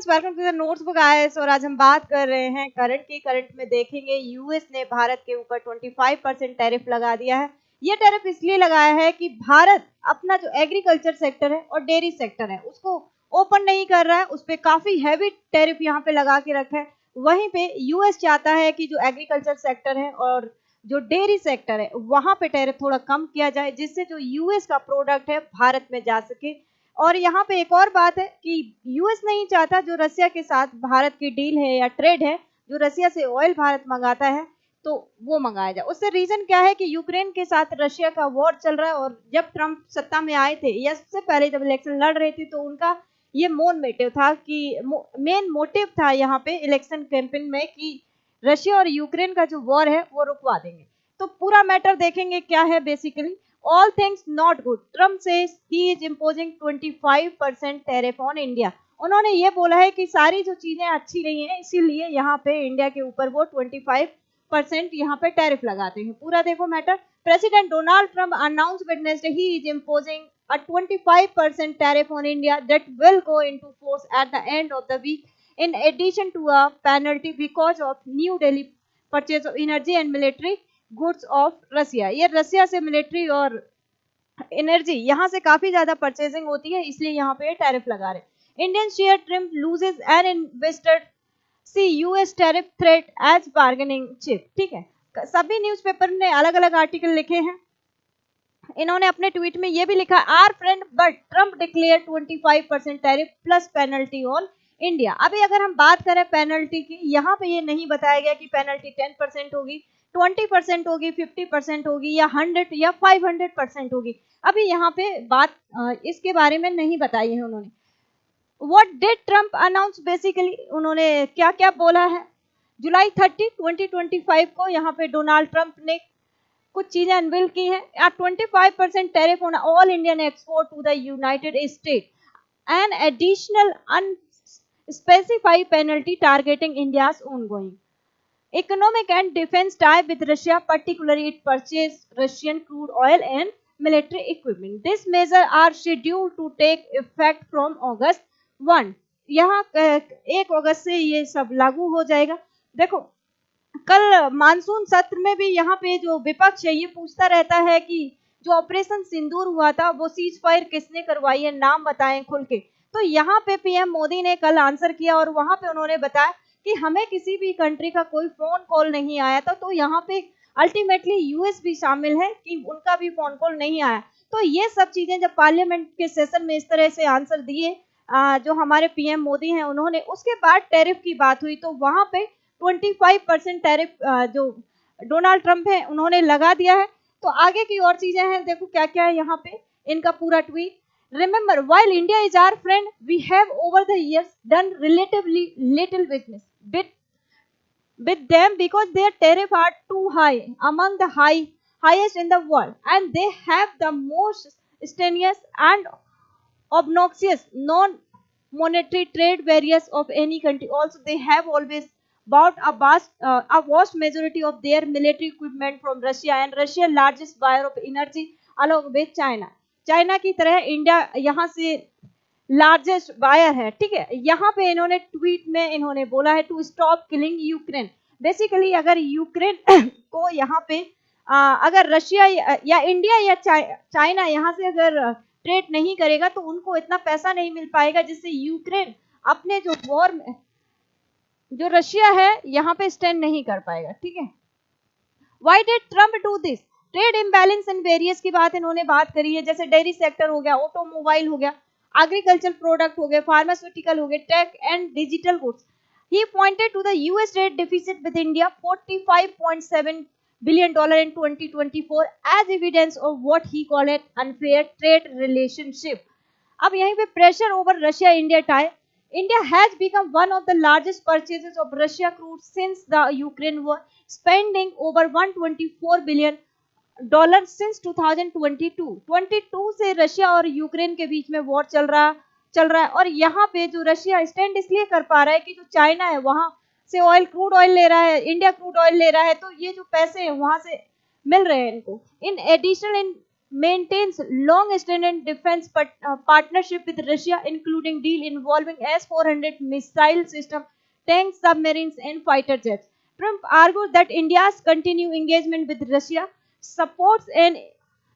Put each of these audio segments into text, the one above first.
Students, welcome to the notes book IAS. और आज हम बात कर रहे हैं करंट में देखेंगे यूएस ने भारत के ऊपर 25% टैरिफ लगा दिया है। ये टैरिफ इसलिए लगाया है कि भारत अपना जो एग्रीकल्चर सेक्टर है और डेयरी सेक्टर है उसको ओपन नहीं कर रहा है, उस पर काफी हैवी टैरिफ यहाँ पे लगा के रखा है। वहीं पे यूएस चाहता है कि जो एग्रीकल्चर सेक्टर है और जो डेयरी सेक्टर है वहां पे टैरिफ थोड़ा कम किया जाए, जिससे जो यूएस का प्रोडक्ट है भारत में जा सके। और यहाँ पे एक और बात है कि यूएस नहीं चाहता जो रसिया के साथ भारत की डील है या ट्रेड है, जो रसिया से ऑयल भारत मंगाता है तो वो मंगाया जाए। उससे रीजन क्या है कि यूक्रेन के साथ रशिया का वॉर चल रहा है, और जब ट्रम्प सत्ता में आए थे या उससे पहले जब इलेक्शन लड़ रहे थे तो उनका ये मेन मोटिव था यहाँ पे इलेक्शन कैंपेन में कि रशिया और यूक्रेन का जो वॉर है वो रुकवा देंगे। तो पूरा मैटर देखेंगे क्या है। Basically all things not good, Trump says he is imposing 25% tariff on India। उन्होंने ये बोला है कि सारी जो चीजें अच्छी नहीं है इसीलिए यहाँ पे इंडिया के ऊपर वो 25% यहाँ पे टैरिफ लगाते हैं। पूरा देखो matter. President Donald Trump announced Wednesday he is imposing a 25% tariff on India that will go into force at the end of the week, in addition to a penalty because of New Delhi purchase of energy and military goods of Russia. ये Russia से military और energy यहाँ से काफी ज्यादा purchasing होती है, इसलिए यहाँ पे टैरिफ लगा रहे। Indian share trim losses an investor see US tariff threat as bargaining chip. ठीक है, सभी न्यूज़पेपर ने अलग अलग आर्टिकल लिखे हैं। इन्होंने अपने ट्वीट में ये भी लिखा, our friend but Trump declare 25% tariff plus penalty on India. अभी अगर हम बात करें पेनल्टी की, यहाँ पे ये नहीं बताया गया कि पेनल्टी 10% होगी, 20% होगी, 50% होगी या 100 या 500% होगी। अभी यहाँ पे बात इसके बारे में नहीं बताई है उन्होंने। What did Trump announce? Basically उन्होंने क्या क्या बोला है। जुलाई 30, 2025 को यहाँ पे डोनाल्ड ट्रंप ने कुछ चीजें अनवील की हैं। 25% tariff on all Indian export to the United State, an additional unspecified penalty targeting India's ongoing economic and defense tie with Russia, particularly it purchase Russian crude oil and military equipment. This measure are scheduled to take effect from August 1। यहाँ 1 अगस्त से ये सब लागू हो जाएगा। देखो, कल monsoon सत्र में भी यहाँ पे जो विपक्ष है ये पूछता रहता है कि जो ऑपरेशन सिंदूर हुआ था वो सीज फायर किसने करवाई है, नाम बताएं खुल के। तो यहाँ पे पीएम मोदी ने कल आंसर किया और वहां पे उन्होंने बताया कि हमें किसी भी कंट्री का कोई फोन कॉल नहीं आया था। तो यहाँ पे अल्टीमेटली यूएस भी शामिल है कि उनका भी फोन कॉल नहीं आया। तो ये सब चीजें जब पार्लियामेंट के सेशन में इस तरह से आंसर दिए जो हमारे पीएम मोदी हैं उन्होंने, उसके बाद टैरिफ की बात हुई तो वहां पे 25% टैरिफ जो डोनाल्ड ट्रंप है उन्होंने लगा दिया है। तो आगे की और चीजें हैं, देखो क्या क्या है यहाँ पे इनका पूरा tweet. Remember, while India is our friend, we have over the years done relatively little business with them because their tariffs are too high, among the highest in the world, and they have the most strenuous and obnoxious non-monetary trade barriers of any country. Also, they have always bought a vast majority of their military equipment from Russia, and Russia largest buyer of energy along with China. China की तरह India यहाँ से largest buyer है। ठीक है, यहाँ पे इन्होंने ट्वीट में इन्होंने बोला है to stop killing Ukraine. Basically अगर यूक्रेन को यहाँ पे अगर रशिया या इंडिया या चाइना यहाँ से अगर ट्रेड नहीं करेगा तो उनको इतना पैसा नहीं मिल पाएगा जिससे यूक्रेन अपने जो वॉर में जो रशिया है यहाँ पे स्टैंड नहीं कर पाएगा। ठीक है, why did Trump do this? Trade imbalance and various की बात इन्होंने बात करी है, जैसे डेयरी सेक्टर हो गया, ऑटोमोबाइल हो गया, एग्रीकल्चर प्रोडक्ट हो गए, फार्मास्यूटिकल हो गए, tech and digital goods. He pointed to the US trade deficit with India $45.7 billion in 2024 as evidence of what he called an unfair trade relationship। अब यहीं पे pressure over Russia-India tie। India has become one of the largest purchasers of Russia crude since the Ukraine war, spending over $124 billion since 2022। 22 से Russia और Ukraine के बीच में war चल रहा है और यहाँ पे जो रशिया स्टैंड इसलिए कर पा रहा है कि जो चाइना है वहां से क्रूड ऑयल ले रहा है, इंडिया क्रूड ऑयल ले रहा है, तो ये जो पैसे हैं वहां से मिल रहे हैं इनको। In additional in maintains long-standing defense partnership with Russia, including deal involving S-400 missile system, tanks, submarines, and fighter jets. Trump argued that India's continued engagement with Russia supports an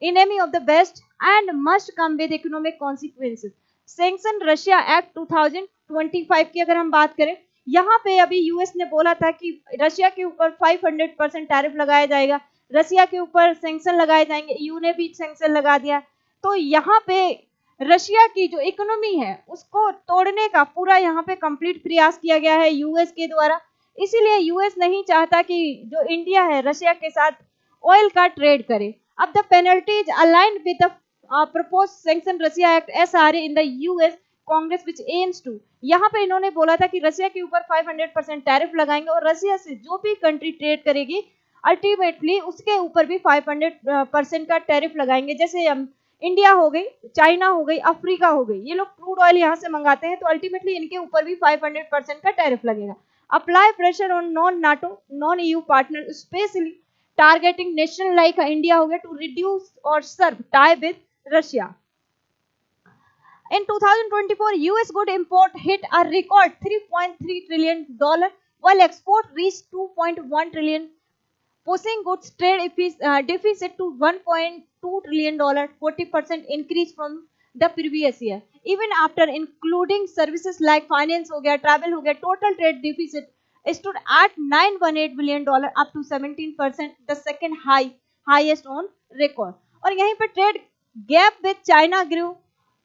enemy of the West and must come with economic consequences. Sanction Russia act 2025 की अगर हम बात करें, यहाँ पे अभी US ने बोला था कि रशिया के ऊपर 500% टैरिफ लगाया जाएगा, रशिया के ऊपर सैंक्शन लगाए जाएंगे, ईयू ने भी सैंक्शन लगा दिया। तो यहाँ पे रशिया की जो इकोनॉमी है उसको तोड़ने का पूरा यहाँ पे कंप्लीट प्रयास किया गया है यूएस के द्वारा। इसीलिए यूएस नहीं चाहता कि जो इंडिया है रशिया के साथ ऑयल का ट्रेड करे। अब the penalties aligned with the proposed sanction Russia Act SRA in the US Congress which aims to, यहाँ पे इन्होंने बोला था कि रशिया के ऊपर 500% टैरिफ लगाएंगे और रशिया से जो भी कंट्री ट्रेड करेगी अल्टीमेटली उसके ऊपर भी 500% का टैरिफ लगाएंगे। जैसे इंडिया हो गई, चाइना हो गई, अफ्रीका हो गई, ये लोग क्रूड ऑयल यहाँ से मंगाते हैं तो अल्टीमेटली इनके ऊपर भी 500% का टैरिफ लगेगा। Apply pressure on non NATO non EU partner specially targeting nation like India हो गया टू रिड्यूस और सर्व tie with Russia. In 2024, US good import hit a record $3.3 trillion, while export reached $2.1 trillion, pushing goods trade deficit to $1.2 trillion, 40% increase from the previous year. Even after including services like finance हो गया, travel हो गया, total trade deficit stood at $918 billion, up to 17%, the second highest on record. और यहीं पे trade gap with China grew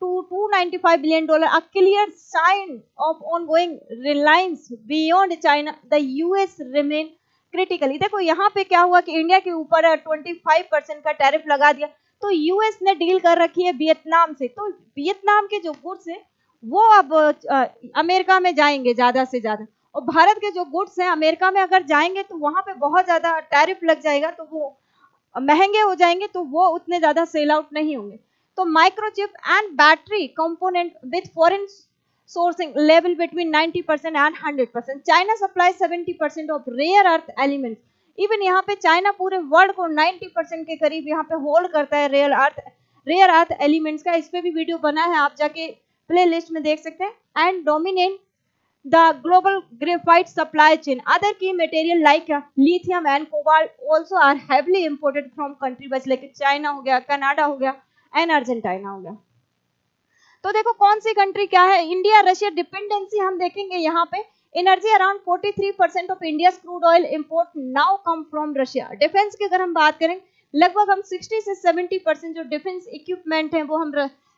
to $295 billion, a clear sign of ongoing reliance beyond China. The US remain critically. देखो यहाँ पे क्या हुआ कि India के ऊपर 25% का टैरिफ लगा दिया, तो यूएस ने डील कर रखी है वियतनाम से, तो वियतनाम के जो गुड्स हैं वो अब अमेरिका में जाएंगे ज़्यादा से ज़्यादा, और भारत के जो गुड्स हैं अमेरिका में अगर जाएंगे तो वहाँ पे बहुत ज़्यादा टैरिफ लग जाएगा, तो वो महंगे हो जाएंगे, तो वो उतने ज़्यादा सेल आउट नहीं होंगे। तो microchip and battery component with foreign sourcing level between 90% and 100%. China supplies 70% of rare earth elements. Even यहाँ पे चाइना पूरे वर्ल्ड को 90% के करीब यहाँ पे होल्ड करता है रेयर अर्थ एलिमेंट्स का। इस पे भी वीडियो बना है, आप जाके प्ले लिस्ट में देख सकते हैं। And dominate the global graphite supply chain. Other key material like lithium and cobalt also are heavily imported from country बस लाइक चाइना हो गया, कनाडा हो गया एंड अर्जेंटीना हो गया। तो देखो कौन सी कंट्री क्या है, इंडिया रशिया डिपेंडेंसी हम देखेंगे यहाँ पे। Energy around 43% of India crude oil import now come from Russia. Defence की अगर हम बात करें, लगभग हम 60 से 70% जो डिफेंस इक्विपमेंट है वो हम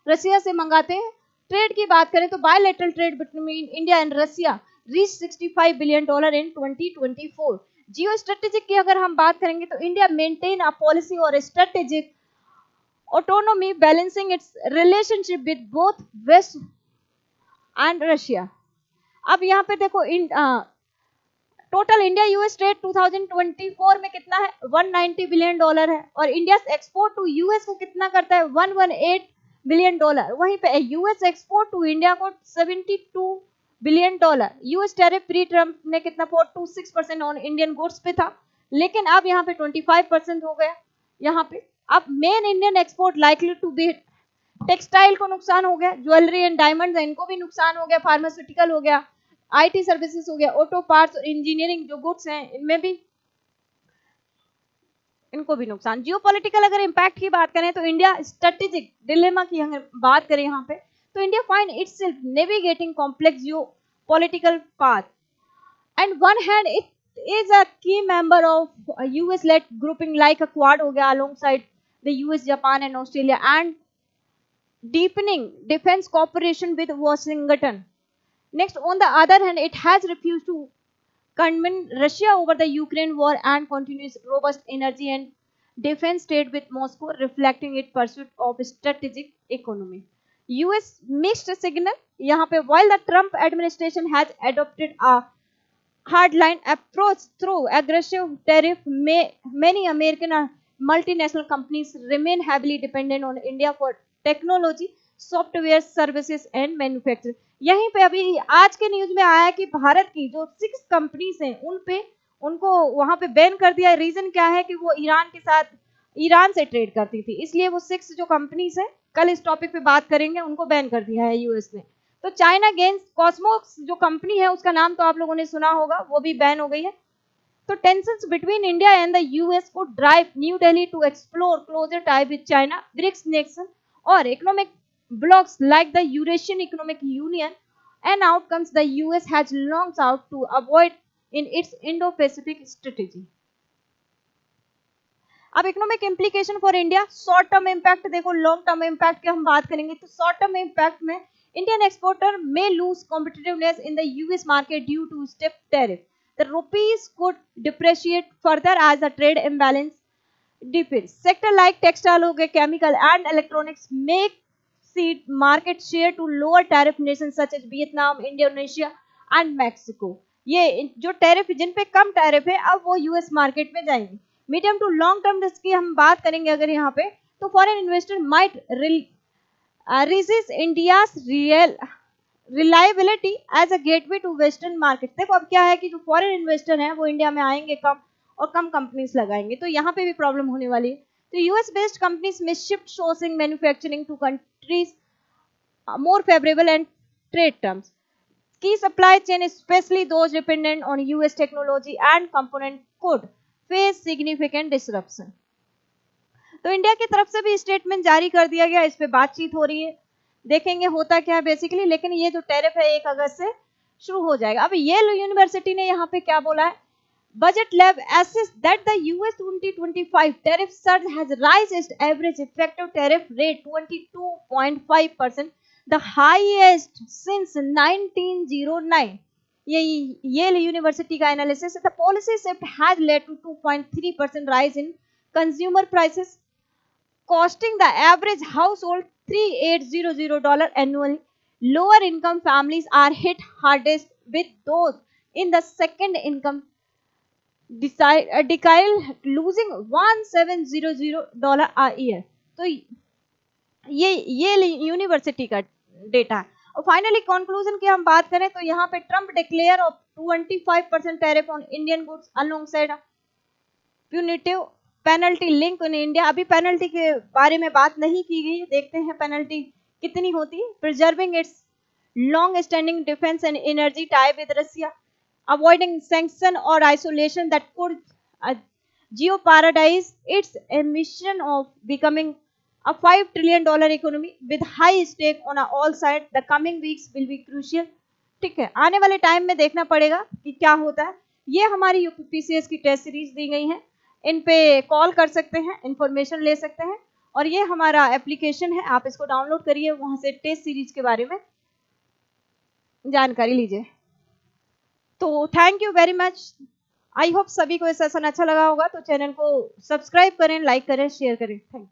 रशिया से मंगाते हैं। ट्रेड की बात करें तो bilateral trade between India and Russia reach $65 billion in 2024। Geo strategic की अगर हम बात करेंगे तो इंडिया मेंटेन अ पॉलिसी और strategic autonomy balancing its relationship with both West and Russia। अब यहाँ पे देखो टोटल इंडिया यूएस ट्रेड 2024 में कितना है, $190 बिलियन है, और इंडिया एक्सपोर्ट टू यूएस को कितना करता है, $118 बिलियन। वहीं पे यूएस एक्सपोर्ट टू इंडिया को $72 billion. US tariff pre Trump ने कितना 426% ऑन इंडियन गुड्स पे था, लेकिन अब यहाँ पे 25% हो गया। यहाँ पे अब main Indian export likely to be textile को नुकसान हो गया, ज्वेलरी एंड डायमंड्स इनको भी नुकसान हो गया, फार्मास्यूटिकल हो गया, आईटी सर्विसेज हो गया, ऑटो पार्ट्स और इंजीनियरिंग जो गुड्स हैं इनमें भी इनको भी नुकसान। जियोपॉलिटिकल अगर इंपैक्ट की बात करें तो इंडिया स्ट्रेटेजिक डिलेमा की अगर बात करें यहाँ पे तो India find itself navigating complex geopolitical path. And one hand it is a key member of a US-led grouping like a Quad हो गया alongside the US, Japan and Australia, and deepening defense cooperation with Washington. Next, on the other hand, it has refused to condemn Russia over the Ukraine war and continues robust energy and defense trade with Moscow, reflecting its pursuit of strategic economy. US mixed signal यहाँ पे, while the Trump administration has adopted a hardline approach through aggressive tariff, many American multinational companies remain heavily dependent on India for technology, software, services and manufacturing. यहीं पे अभी आज के news में आया कि भारत की जो 6 कंपनीज हैं उनको वहां पे बैन कर दिया है। रीजन क्या है कि वो ईरान के साथ ईरान से ट्रेड करती थी, इसलिए वो 6 जो कंपनीज है, कल इस टॉपिक पे बात करेंगे, उनको बैन कर दिया है यूएस ने। तो चाइना गेन्स कॉस्मोस जो कंपनी है, उसका नाम तो आप लोगों ने सुना होगा, वो भी बैन हो गई है। तो tensions between India and the US को drive New Delhi to explore closer tie with China, BRICS nation और economic blocks like the Eurasian Economic Union and outcomes the US has long sought to avoid in its Indo-Pacific strategy. अब economic implication for India, short term impact देखो, long term impact की हम बात करेंगे। तो short term impact में Indian exporter में lose competitiveness in the US market due to step tariff, the rupees could depreciate further as a trade imbalance defence sector like textile हो गए, chemical and electronics may cede market share to lower tariff nation such as Vietnam, Indonesia and Mexico. ये जो tariff जिन पे कम tariff है, अब वो US market में जाएंगे। Medium to long term risk की हम बात करेंगे अगर यहाँ पे, तो foreign investor might resist India's reliability as a gateway to western market. देखो अब क्या है कि जो फॉरेन इन्वेस्टर हैं वो इंडिया में आएंगे कम और कम कंपनीज लगाएंगे, तो यहाँ पे भी प्रॉब्लम होने वाली है। तो यूएस बेस्ड कंपनीज में shift sourcing manufacturing to countries more favorable and trade terms. Key supply chain, especially those dependent on US technology and component, could face significant disruption. तो इंडिया की तरफ से भी स्टेटमेंट जारी कर दिया गया, इस पे बातचीत हो रही है, देखेंगे होता क्या है बेसिकली। लेकिन ये जो टैरिफ है 1 अगस्त से शुरू हो जाएगा। अब येल यूनिवर्सिटी ने यहाँ पे क्या बोला है, Budget Lab assessed that the US 2025 tariff surge has raised its average effective tariff rate 22.5%, the highest since 1909. ये येल यूनिवर्सिटी का एनालिसिस है। The policy shift has led to 2.3% rise in consumer prices, costing the average household $3,800 annually. Lower income families are hit hardest, with those in the second income decile losing $1,700 a year. तो ये university का data है। और finally conclusion की हम बात करें तो यहाँ पे Trump declare of 25% tariff on Indian goods alongside punitive penalty link in India. अभी पेनल्टी के बारे में बात नहीं की गई, देखते हैं पेनल्टी कितनी होती है। Preserving it's long standing defence and energy tie with Russia, avoiding sanction or isolation that could jeopardize its ambition of becoming a $5 trillion economy with high stake on all sides. The coming weeks will be crucial. ठीक है, आने वाले time में देखना पड़ेगा कि क्या होता है। ये हमारी यूपीपीसीएस की टेस्ट सीरीज दी गई है, इन पे कॉल कर सकते हैं, इंफॉर्मेशन ले सकते हैं, और ये हमारा एप्लीकेशन है, आप इसको डाउनलोड करिए, वहां से टेस्ट सीरीज के बारे में जानकारी लीजिए। तो thank you very much. I hope सभी को ये सेशन अच्छा लगा होगा, तो चैनल को सब्सक्राइब करें, लाइक करें, शेयर करें। Thank you.